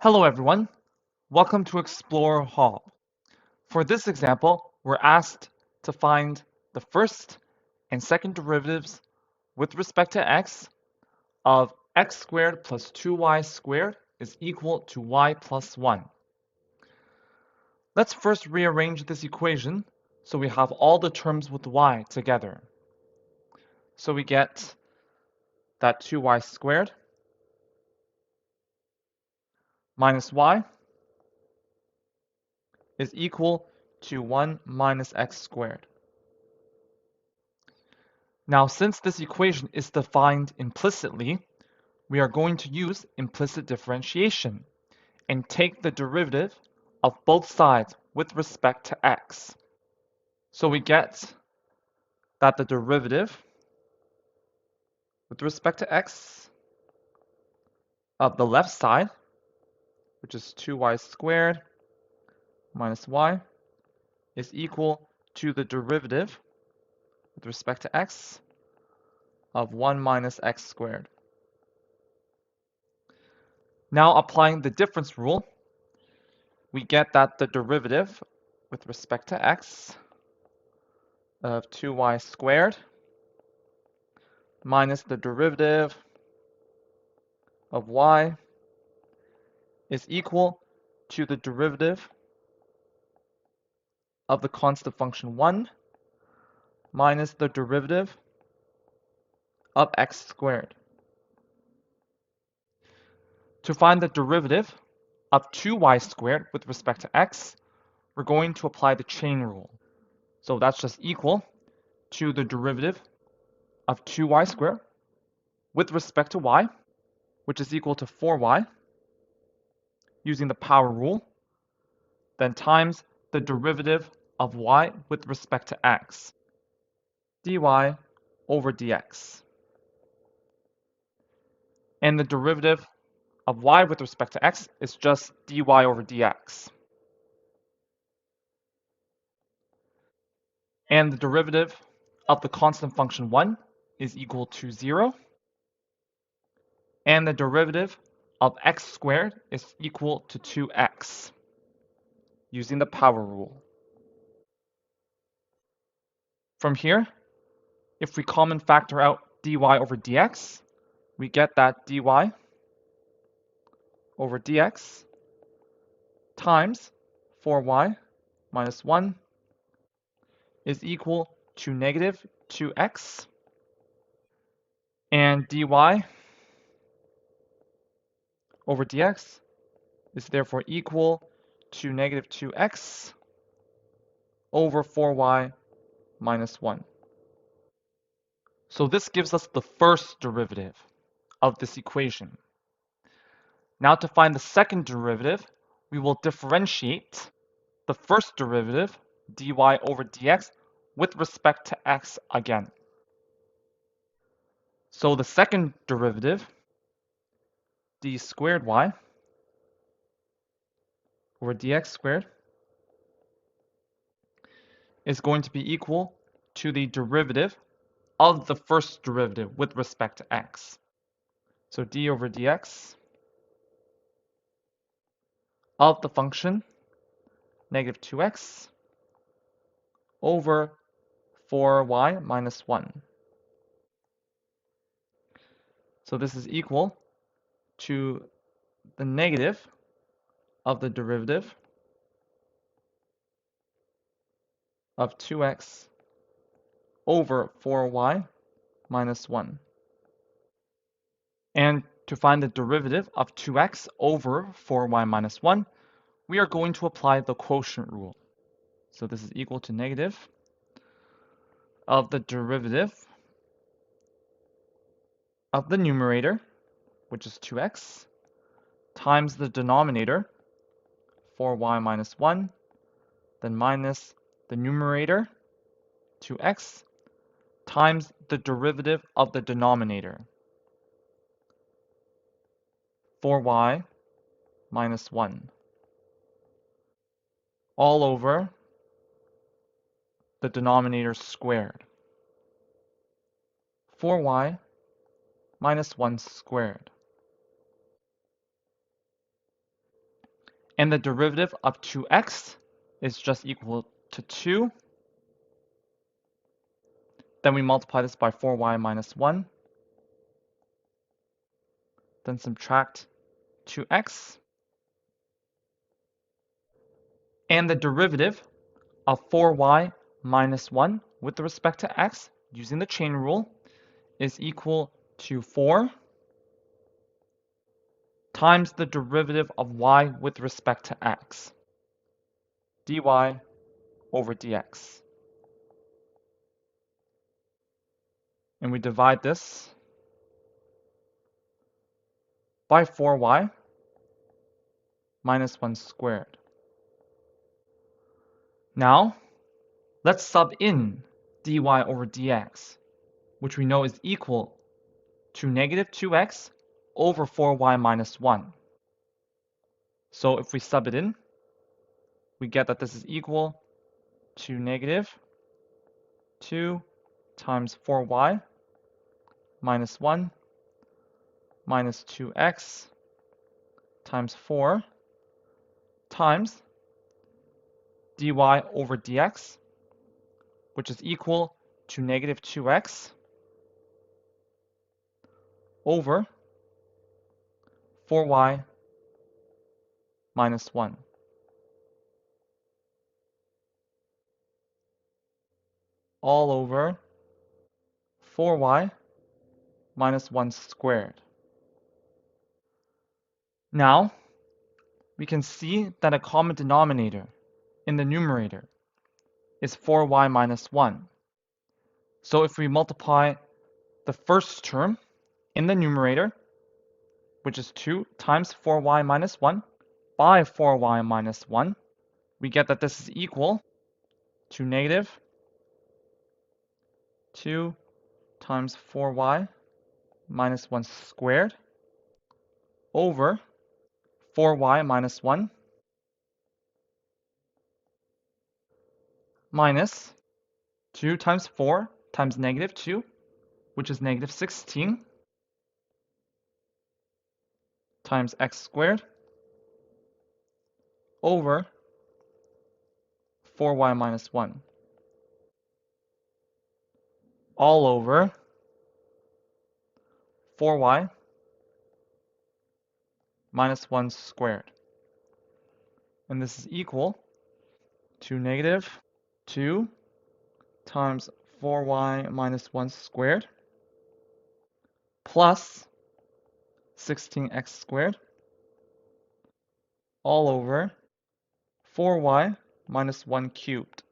Hello everyone, welcome to Explore Hall. For this example, we're asked to find the first and second derivatives with respect to x of x squared plus 2y squared is equal to y plus 1. Let's first rearrange this equation so we have all the terms with y together. So we get that 2y squared minus y is equal to 1 minus x squared. Now, since this equation is defined implicitly, we are going to use implicit differentiation and take the derivative of both sides with respect to x. So we get that the derivative with respect to x of the left side, which is 2y squared minus y, is equal to the derivative with respect to x of 1 minus x squared. Now applying the difference rule, we get that the derivative with respect to x of 2y squared minus the derivative of y is equal to the derivative of the constant function 1 minus the derivative of x squared. To find the derivative of 2y squared with respect to x, we're going to apply the chain rule. So that's just equal to the derivative of 2y squared with respect to y, which is equal to 4y, using the power rule, then times the derivative of y with respect to x, dy over dx. And the derivative of y with respect to x is just dy over dx. And the derivative of the constant function 1 is equal to 0. And the derivative of x squared is equal to 2x, using the power rule. From here, if we common factor out dy over dx, we get that dy over dx times 4y minus 1 is equal to negative 2x, and dy over dx is therefore equal to negative 2x over 4y minus 1. So this gives us the first derivative of this equation. Now to find the second derivative, we will differentiate the first derivative, dy over dx, with respect to x again. So the second derivative, d squared y over dx squared, is going to be equal to the derivative of the first derivative with respect to x. So d over dx of the function negative 2x over 4y minus 1. So this is equal to the negative of the derivative of 2x over 4y minus 1. And to find the derivative of 2x over 4y minus 1, we are going to apply the quotient rule. So this is equal to negative of the derivative of the numerator, which is 2x, times the denominator, 4y minus 1, then minus the numerator, 2x, times the derivative of the denominator, 4y minus 1, all over the denominator squared, 4y minus 1 squared. And the derivative of 2x is just equal to 2. Then we multiply this by 4y minus 1. Then subtract 2x. And the derivative of 4y minus 1 with respect to x, using the chain rule, is equal to 4 times the derivative of y with respect to x, dy over dx. And we divide this by 4y minus 1 squared. Now, let's sub in dy over dx, which we know is equal to negative 2x over 4y minus 1. So if we sub it in, we get that this is equal to negative 2 times 4y minus 1 minus 2x times 4 times dy over dx, which is equal to negative 2x over 4y minus 1. All over 4y minus 1 squared. Now, we can see that a common denominator in the numerator is 4y minus 1. So if we multiply the first term in the numerator, which is 2 times 4y minus 1, by 4y minus 1, we get that this is equal to negative 2 times 4y minus 1 squared over 4y minus 1 minus 2 times 4 times negative 2, which is negative 16, times x squared over 4y minus 1, all over 4y minus 1 squared. And this is equal to negative 2 times 4y minus 1 squared plus 16x squared all over 4y minus 1 cubed.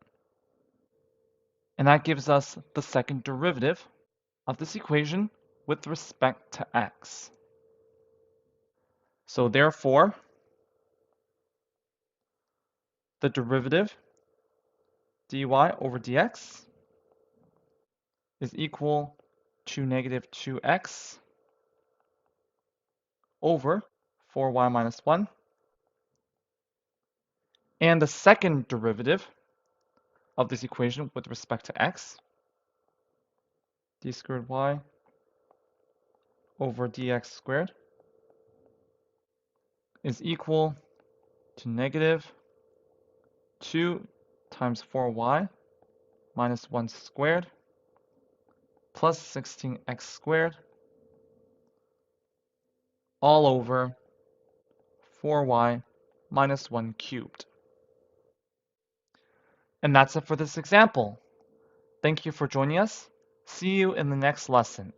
And that gives us the second derivative of this equation with respect to x. So therefore, the derivative dy over dx is equal to negative 2x over 4y minus 1. And the second derivative of this equation with respect to x, d squared y over dx squared, is equal to negative 2 times 4y minus 1 squared plus 16x squared all over 4y minus 1 cubed. And that's it for this example. Thank you for joining us. See you in the next lesson.